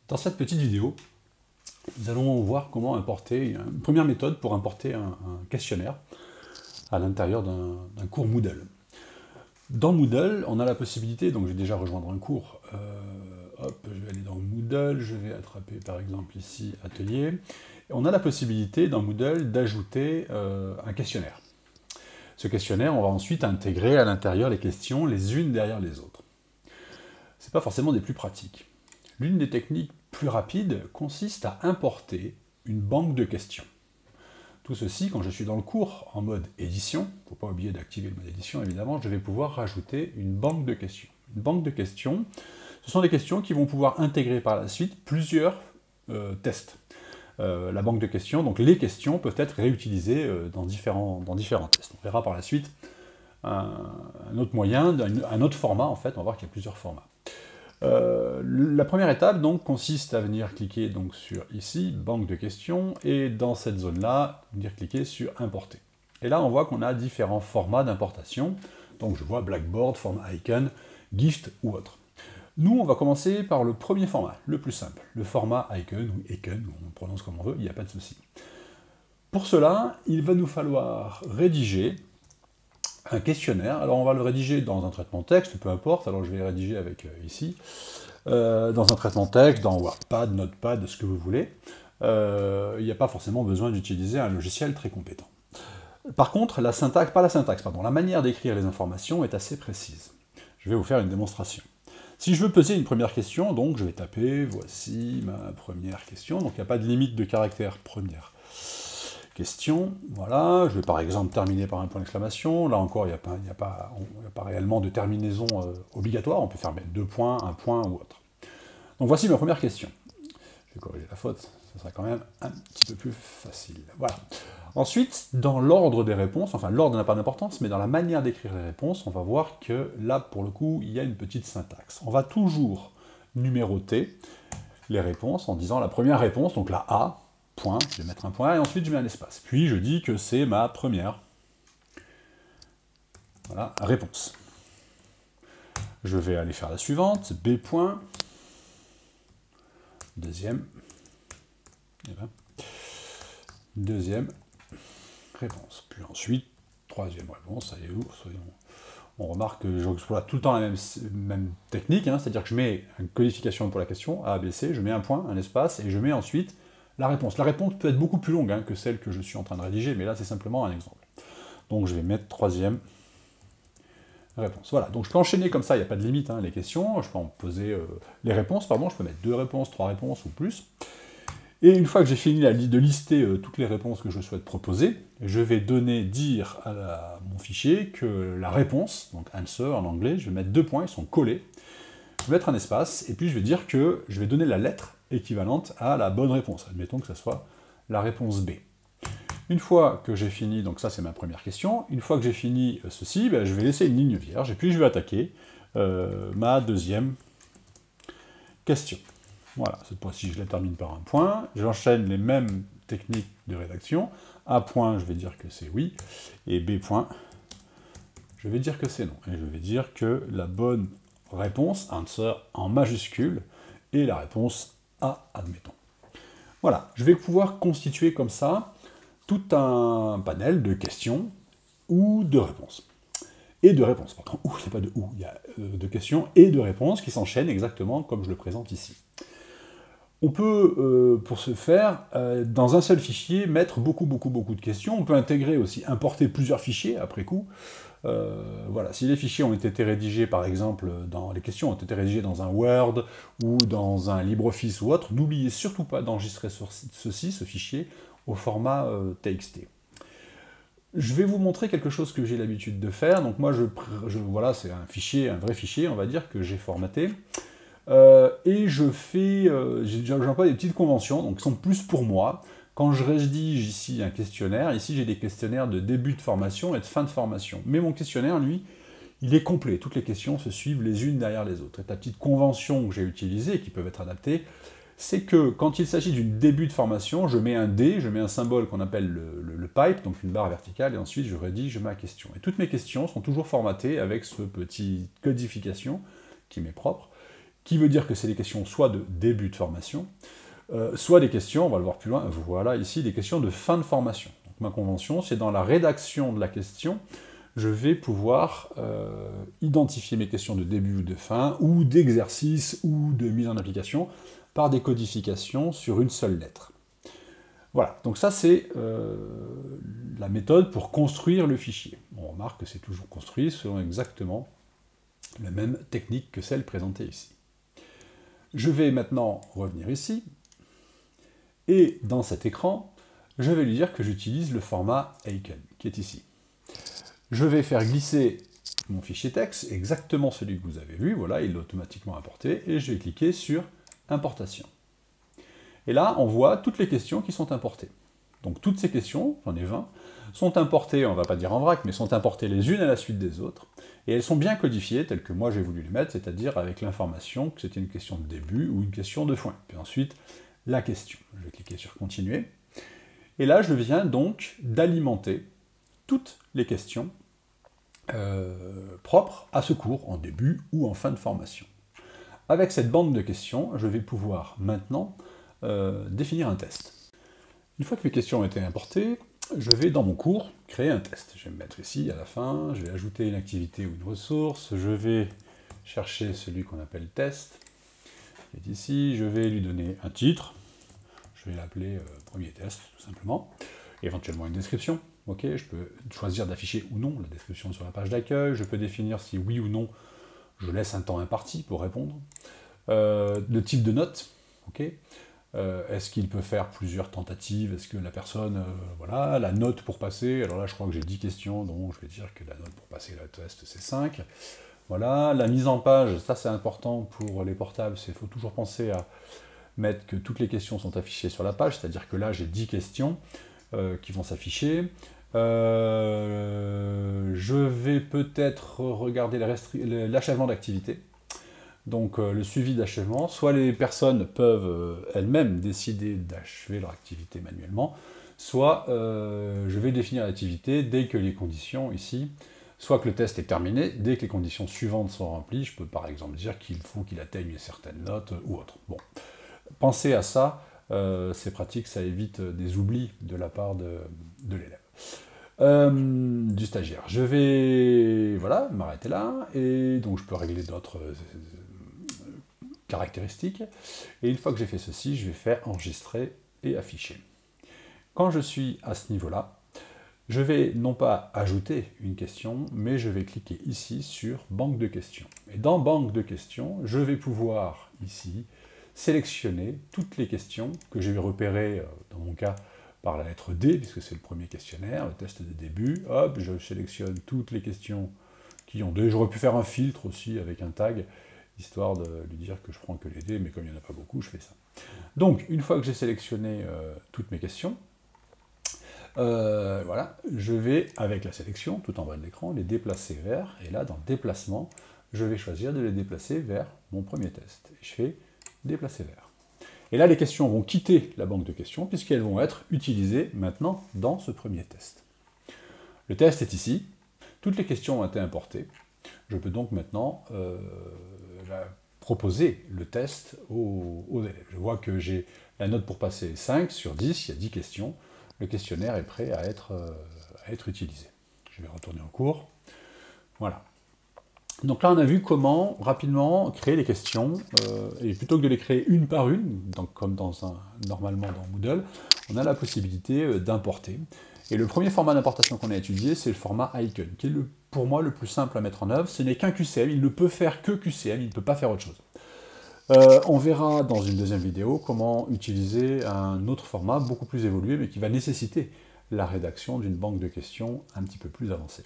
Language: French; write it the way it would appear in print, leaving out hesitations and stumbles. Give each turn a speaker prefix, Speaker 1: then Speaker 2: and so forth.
Speaker 1: Dans cette petite vidéo, nous allons voir comment importer, une première méthode pour importer un questionnaire à l'intérieur d'un cours Moodle. Dans Moodle, on a la possibilité, donc je vais déjà rejoindre un cours, je vais aller dans Moodle, je vais attraper par exemple ici Atelier, et on a la possibilité dans Moodle d'ajouter un questionnaire. Ce questionnaire, on va ensuite intégrer à l'intérieur les questions les unes derrière les autres. Ce n'est pas forcément des plus pratiques. L'une des techniques plus rapides consiste à importer une banque de questions. Tout ceci, quand je suis dans le cours en mode édition, il ne faut pas oublier d'activer le mode édition évidemment, je vais pouvoir rajouter une banque de questions. Une banque de questions, ce sont des questions qui vont pouvoir intégrer par la suite plusieurs tests. La banque de questions, donc les questions peuvent être réutilisées dans différents tests. On verra par la suite un autre moyen, un autre format en fait, on va voir qu'il y a plusieurs formats. La première étape donc consiste à venir cliquer donc sur ici, banque de questions, et dans cette zone-là, venir cliquer sur importer. Et là on voit qu'on a différents formats d'importation, donc je vois Blackboard, format Icon, Gift ou autre. Nous on va commencer par le premier format, le plus simple, le format Icon ou Icon, on prononce comme on veut, il n'y a pas de souci. Pour cela, il va nous falloir rédiger un questionnaire. Alors on va le rédiger dans un traitement texte, peu importe, alors je vais le rédiger avec ici, dans un traitement texte, dans WordPad, Notepad, ce que vous voulez. Il n'y a pas forcément besoin d'utiliser un logiciel très compétent. Par contre, la syntaxe, pas la syntaxe, pardon, la manière d'écrire les informations est assez précise. Je vais vous faire une démonstration. Si je veux poser une première question, donc je vais taper, voici ma première question, donc il n'y a pas de limite de caractère première question, voilà, je vais par exemple terminer par un point d'exclamation, là encore il n'y a pas réellement de terminaison obligatoire, on peut faire deux points, un point ou autre. Donc voici ma première question. Je vais corriger la faute, ça sera quand même un petit peu plus facile. Voilà. Ensuite, dans l'ordre des réponses, enfin l'ordre n'a pas d'importance, mais dans la manière d'écrire les réponses, on va voir que là, pour le coup, il y a une petite syntaxe. On va toujours numéroter les réponses en disant la première réponse, donc la A, point, je vais mettre un point, et ensuite je mets un espace. Puis je dis que c'est ma première réponse. Je vais aller faire la suivante, B point, deuxième réponse. Puis ensuite, troisième réponse, ça y est où, on remarque que j'exploite tout le temps la même technique, hein, c'est-à-dire que je mets une codification pour la question, A, B, C, je mets un point, un espace, et je mets ensuite la réponse. La réponse peut être beaucoup plus longue hein, que celle que je suis en train de rédiger, mais là c'est simplement un exemple. Donc je vais mettre troisième réponse. Voilà, donc je peux enchaîner comme ça, il n'y a pas de limite, hein, les questions, je peux en poser les réponses, pardon, je peux mettre 2 réponses, 3 réponses ou plus. Et une fois que j'ai fini de lister toutes les réponses que je souhaite proposer, je vais dire à mon fichier que la réponse, donc answer en anglais, je vais mettre 2 points, ils sont collés, je vais mettre un espace, et puis je vais dire que je vais donner la lettre équivalente à la bonne réponse. Admettons que ce soit la réponse B. Une fois que j'ai fini, donc ça c'est ma première question, une fois que j'ai fini ceci, je vais laisser une ligne vierge, et puis je vais attaquer ma deuxième question. Voilà, cette fois-ci je la termine par un point, j'enchaîne les mêmes techniques de rédaction, A point je vais dire que c'est oui, et B point je vais dire que c'est non, et je vais dire que la bonne réponse, answer en majuscule, est la réponse A, admettons. Voilà, je vais pouvoir constituer comme ça tout un panel de questions ou de réponses. Et de réponses, pardon, ou, c'est pas de ou, il y a de questions et de réponses qui s'enchaînent exactement comme je le présente ici. On peut, pour ce faire, dans un seul fichier, mettre beaucoup de questions. On peut intégrer aussi, importer plusieurs fichiers après coup. Voilà, si les fichiers ont été rédigés, par exemple, les questions ont été rédigées dans un Word ou dans un LibreOffice ou autre, n'oubliez surtout pas d'enregistrer ce fichier, au format TXT. Je vais vous montrer quelque chose que j'ai l'habitude de faire. Donc moi, voilà, c'est un vrai fichier, on va dire, que j'ai formaté. Et j'emploie des petites conventions, donc qui sont plus pour moi. Quand je rédige ici un questionnaire, ici j'ai des questionnaires de début de formation et de fin de formation. Mais mon questionnaire, lui, il est complet. Toutes les questions se suivent les unes derrière les autres. Et la petite convention que j'ai utilisée, qui peuvent être adaptées, c'est que quand il s'agit d'une début de formation, je mets un D, je mets un symbole qu'on appelle le pipe, donc une barre verticale, et ensuite je rédige ma question. Et toutes mes questions sont toujours formatées avec ce petit codification qui m'est propre. qui veut dire que c'est des questions soit de début de formation, soit des questions, on va le voir plus loin, voilà ici, des questions de fin de formation. Donc ma convention, c'est dans la rédaction de la question, je vais pouvoir identifier mes questions de début ou de fin, ou d'exercice, ou de mise en application, par des codifications sur une seule lettre. Voilà, donc ça c'est la méthode pour construire le fichier. On remarque que c'est toujours construit selon exactement la même technique que celle présentée ici. Je vais maintenant revenir ici, et dans cet écran, je vais lui dire que j'utilise le format Aiken, qui est ici. Je vais faire glisser mon fichier texte, exactement celui que vous avez vu, voilà, il est automatiquement importé, et je vais cliquer sur Importation. Et là, on voit toutes les questions qui sont importées. Donc toutes ces questions, j'en ai 20, sont importées, on ne va pas dire en vrac, mais sont importées les unes à la suite des autres, et elles sont bien codifiées, telles que moi j'ai voulu les mettre, c'est-à-dire avec l'information que c'était une question de début ou une question de fin. Puis ensuite, la question. Je vais cliquer sur Continuer. Et là, je viens donc d'alimenter toutes les questions propres à ce cours, en début ou en fin de formation. Avec cette banque de questions, je vais pouvoir maintenant définir un test. Une fois que mes questions ont été importées, je vais dans mon cours créer un test. Je vais me mettre ici à la fin, je vais ajouter une activité ou une ressource, je vais chercher celui qu'on appelle test, qui est ici, je vais lui donner un titre, je vais l'appeler premier test tout simplement, éventuellement une description. Ok, je peux choisir d'afficher ou non la description sur la page d'accueil, je peux définir si oui ou non je laisse un temps imparti pour répondre. Le type de note, ok. Est-ce qu'il peut faire plusieurs tentatives? Est-ce que la personne, voilà, la note pour passer, alors là je crois que j'ai 10 questions, donc je vais dire que la note pour passer le test c'est 5. Voilà, la mise en page, ça c'est important pour les portables, il faut toujours penser à mettre que toutes les questions sont affichées sur la page, c'est-à-dire que là j'ai 10 questions qui vont s'afficher. Je vais peut-être regarder l'achèvement d'activité. Donc le suivi d'achèvement, soit les personnes peuvent elles-mêmes décider d'achever leur activité manuellement, soit je vais définir l'activité dès que les conditions ici, soit que le test est terminé, dès que les conditions suivantes sont remplies, je peux par exemple dire qu'il faut qu'il atteigne certaines notes ou autre. Bon, pensez à ça, c'est pratique, ça évite des oublis de la part de l'élève. Du stagiaire. Je vais voilà, m'arrêter là, et donc je peux régler d'autres caractéristiques, et une fois que j'ai fait ceci, je vais faire enregistrer et afficher. Quand je suis à ce niveau-là, je vais non pas ajouter une question, mais je vais cliquer ici sur banque de questions. Et dans banque de questions, je vais pouvoir ici sélectionner toutes les questions que j'ai repérées, dans mon cas, par la lettre D, puisque c'est le premier questionnaire, le test de début. Hop, je sélectionne toutes les questions qui ont D. J'aurais pu faire un filtre aussi avec un tag, histoire de lui dire que je prends que les D, mais comme il n'y en a pas beaucoup, je fais ça. Donc, une fois que j'ai sélectionné toutes mes questions, voilà, je vais, avec la sélection, tout en bas de l'écran, les déplacer vers, et là, dans déplacement, je vais choisir de les déplacer vers mon premier test. Et je fais déplacer vers. Et là, les questions vont quitter la banque de questions, puisqu'elles vont être utilisées maintenant dans ce premier test. Le test est ici, toutes les questions ont été importées. Je peux donc maintenant proposer le test aux élèves. Je vois que j'ai la note pour passer 5 sur 10, il y a 10 questions. Le questionnaire est prêt à être utilisé. Je vais retourner en cours. Voilà. Donc là, on a vu comment rapidement créer les questions, et plutôt que de les créer une par une, donc comme normalement dans Moodle, on a la possibilité d'importer. Et le premier format d'importation qu'on a étudié, c'est le format Aiken, qui est pour moi le plus simple à mettre en œuvre. Ce n'est qu'un QCM, il ne peut faire que QCM, il ne peut pas faire autre chose. On verra dans une deuxième vidéo comment utiliser un autre format beaucoup plus évolué, mais qui va nécessiter la rédaction d'une banque de questions un petit peu plus avancée.